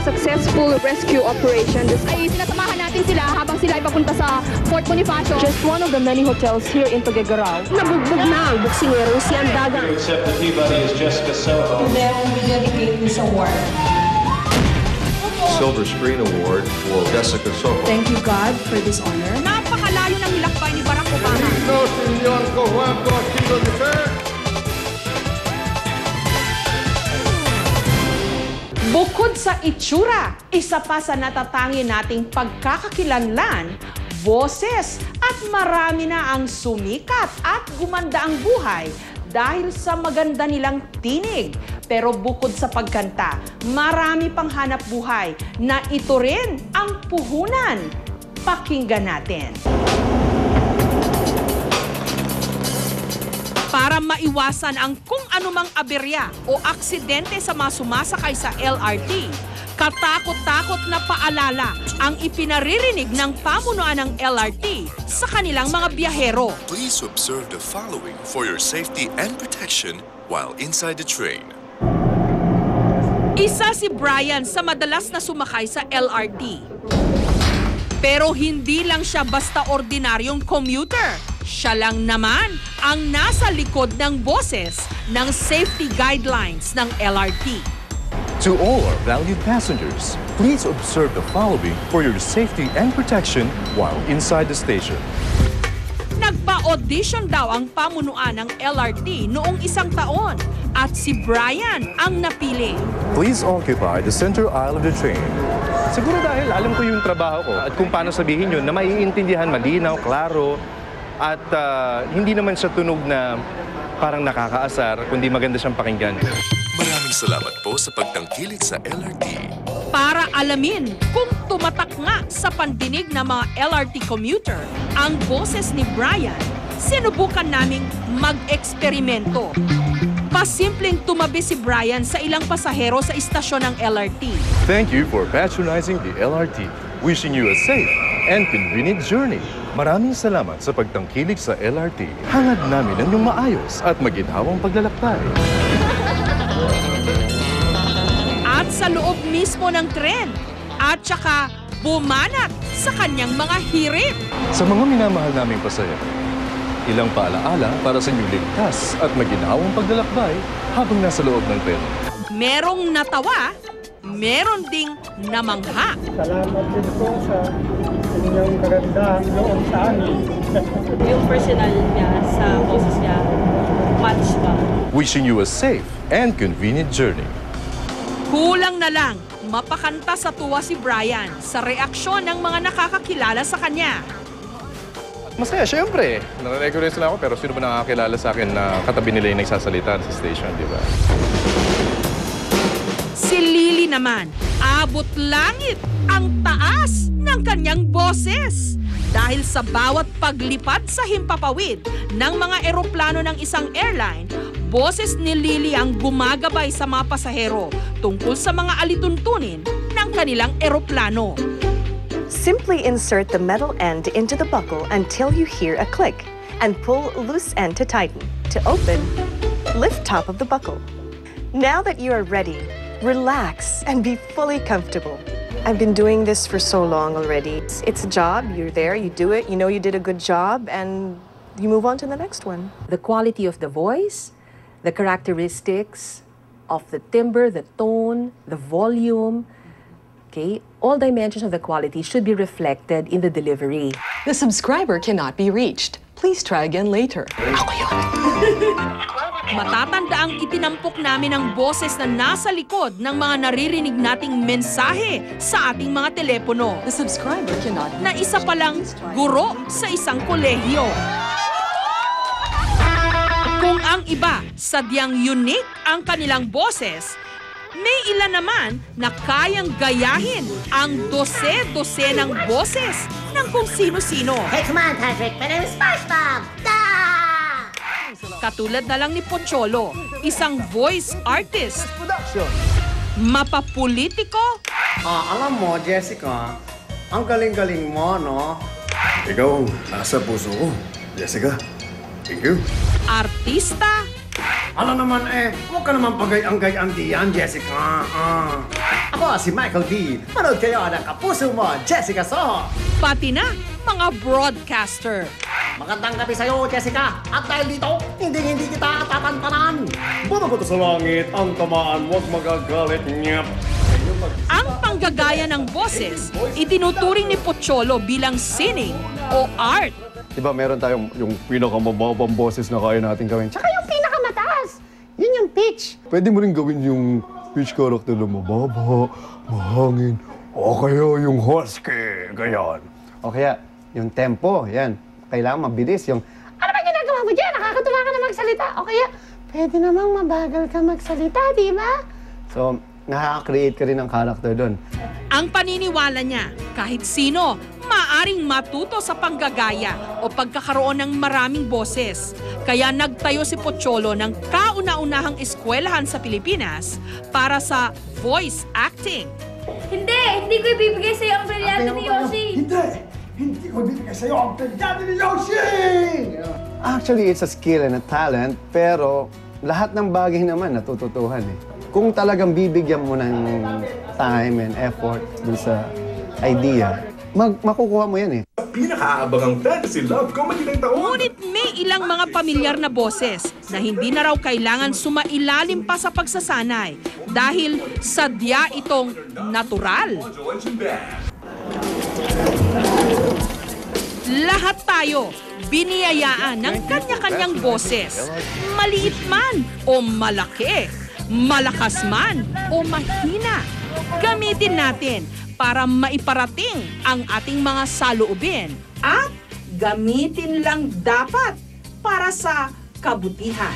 successful rescue operation. Ay sinasamahan natin sila habang sila ay papunta sa Fort Bonifacio. Just one of the many hotels here in Tuguegarao. Nabugbog na ang buksingerong si Andaga. Accept the Peabody is Jessica Soho. To them, we dedicate this award. Silver Screen Award for Jessica Soho. Thank you, God, for this honor. Napakalayo ng nilakbay ni Barack Obama. Bukod sa itsura, isa pa sa natatangi nating pagkakakilanlan, boses at marami na ang sumikat at gumanda ang buhay dahil sa maganda nilang tinig. Pero bukod sa pagkanta, marami pang hanap buhay na ito rin ang puhunan. Pakinggan natin. Para maiwasan ang kung anumang aberya o aksidente sa mga sumasakay sa LRT, katakot-takot na paalala ang ipinaririnig ng pamunuan ng LRT sa kanilang mga biyahero. Please observe the following for your safety and protection while inside the train. Isa si Brian sa madalas na sumakay sa LRT. Pero hindi lang siya basta ordinaryong commuter. Siya lang naman ang nasa likod ng boses ng safety guidelines ng LRT. To all our valued passengers, please observe the following for your safety and protection while inside the station. Nagpa-audition daw ang pamunuan ng LRT noong 1 taon at si Brian ang napili. Please occupy the center aisle of the train. Siguro dahil alam ko yung trabaho ko at kung paano sabihin yun na maiintindihan, malinaw, klaro, at hindi naman siya tunog na parang nakakaasar, kundi maganda siyang pakinggan. Maraming salamat po sa pagtangkilik sa LRT. Para alamin kung tumatak nga sa pandinig ng mga LRT commuter ang boses ni Brian, sinubukan naming mag-eksperimento. Pasimpleng tumabi si Brian sa ilang pasahero sa istasyon ng LRT. Thank you for patronizing the LRT. Wishing you a safe and convenient journey. Maraming salamat sa pagtangkilik sa LRT. Hangad namin ang iyong maayos at maginhawang paglalakbay. At sa loob mismo ng tren, at saka bumanat sa kanyang mga hirit. Sa mga minamahal naming pasahero, ilang paalaala para sa inyong ligtas at maginhawang paglalakbay habang nasa loob ng tren. Merong natawa, meron ding namangha. Salamat din po sa inyong kagandahan noon sa amin. Yung personal niya sa boses niya, match ba? Wishing you a safe and convenient journey. Kulang na lang, mapakanta sa tuwa si Brian sa reaksyon ng mga nakakakilala sa kanya. Masaya, syempre. Nare-recognize lang ako, pero sino ba nakakilala sa akin na katabi nila yung nagsasalita sa station, di ba? Si Lily naman, abot langit ang taas ng kanyang boses. Dahil sa bawat paglipad sa himpapawid ng mga eroplano ng isang airline, boses ni Lily ang gumagabay sa mga pasahero tungkol sa mga alituntunin ng kanilang eroplano. Simply insert the metal end into the buckle until you hear a click and pull loose end to tighten. To open, lift top of the buckle. Now that you are ready, relax and be fully comfortable. I've been doing this for so long already. It's a job, you're there, you do it, you know you did a good job, and you move on to the next one. The quality of the voice, the characteristics of the timbre, the tone, the volume, okay, all dimensions of the quality should be reflected in the delivery. The subscriber cannot be reached. Please try again later. Ako yun. Matatanda ang itinampok namin ang boses na nasa likod ng mga naririnig nating mensahe sa ating mga telepono. The subscriber cannot na isa palang guro sa isang kolehiyo. Kung ang iba sadyang unique ang kanilang boses, may ilan naman na kayang gayahin ang dose-dose ng boses ng kung sino-sino. Hey, come on, Patrick. My name is SpongeBob. Katulad na lang ni Pocholo, isang voice artist. Mapapolitiko. Alam mo, Jessica, ang galing-galing mo, no? Ikaw, nasa puso ko, Jessica. Thank you. Artista. Ano naman huwag ka naman pagay-ang-gay-ang diyan, Jessica. Ako si Michael D. Manood kayo ng Kapuso Mo, Jessica Soho. Pati na mga broadcaster. Magandang gabi sa'yo, Jessica. At dahil dito, hindi kita tatantanan. Buto-buto sa langit, ang tamaan, huwag magagalit niya. Ang panggagaya ng boses, itinuturing ni Pocholo bilang sining o art. Diba meron tayong yung pinakamababang boses na kaya natin gawin. Tsaka yung pinakamataas. Yun yung pitch. Pwede mo rin gawin yung pitch character na mababa, mahangin, o kaya yung husky, ganyan. O kaya yung tempo, yan. Kailangan mabilis yung, ano ba ginagawa mo dyan? Nakakatuwa ka na magsalita. O kaya, pwede namang mabagal ka magsalita, di ba? So, nakaka-create ka rin ng character doon. Ang paniniwala niya, kahit sino, maaring matuto sa panggagaya o pagkakaroon ng maraming boses. Kaya nagtayo si Pocholo ng kauna-unahang eskwelahan sa Pilipinas para sa voice acting. Hindi ko ibibigay sa'yo ang brilyante ni Yoshi. Hindi ko ibibigay sa'yo ang brilyante ni Yoshi! Actually, it's a skill and a talent, pero lahat ng bagay naman natututuhan eh. Kung talagang bibigyan mo ng time and effort dun sa idea, makukuha mo yan eh. Pinakaabangang fantasy love comedy ng taon. Ngunit may ilang mga pamilyar na boses na hindi na raw kailangan sumailalim pa sa pagsasanay dahil sadya itong natural. Lahat tayo biniyayaan ng kanya-kanyang boses, maliit man o malaki, malakas man o mahina. Gamitin natin para maiparating ang ating mga saloobin at gamitin lang dapat para sa kabutihan.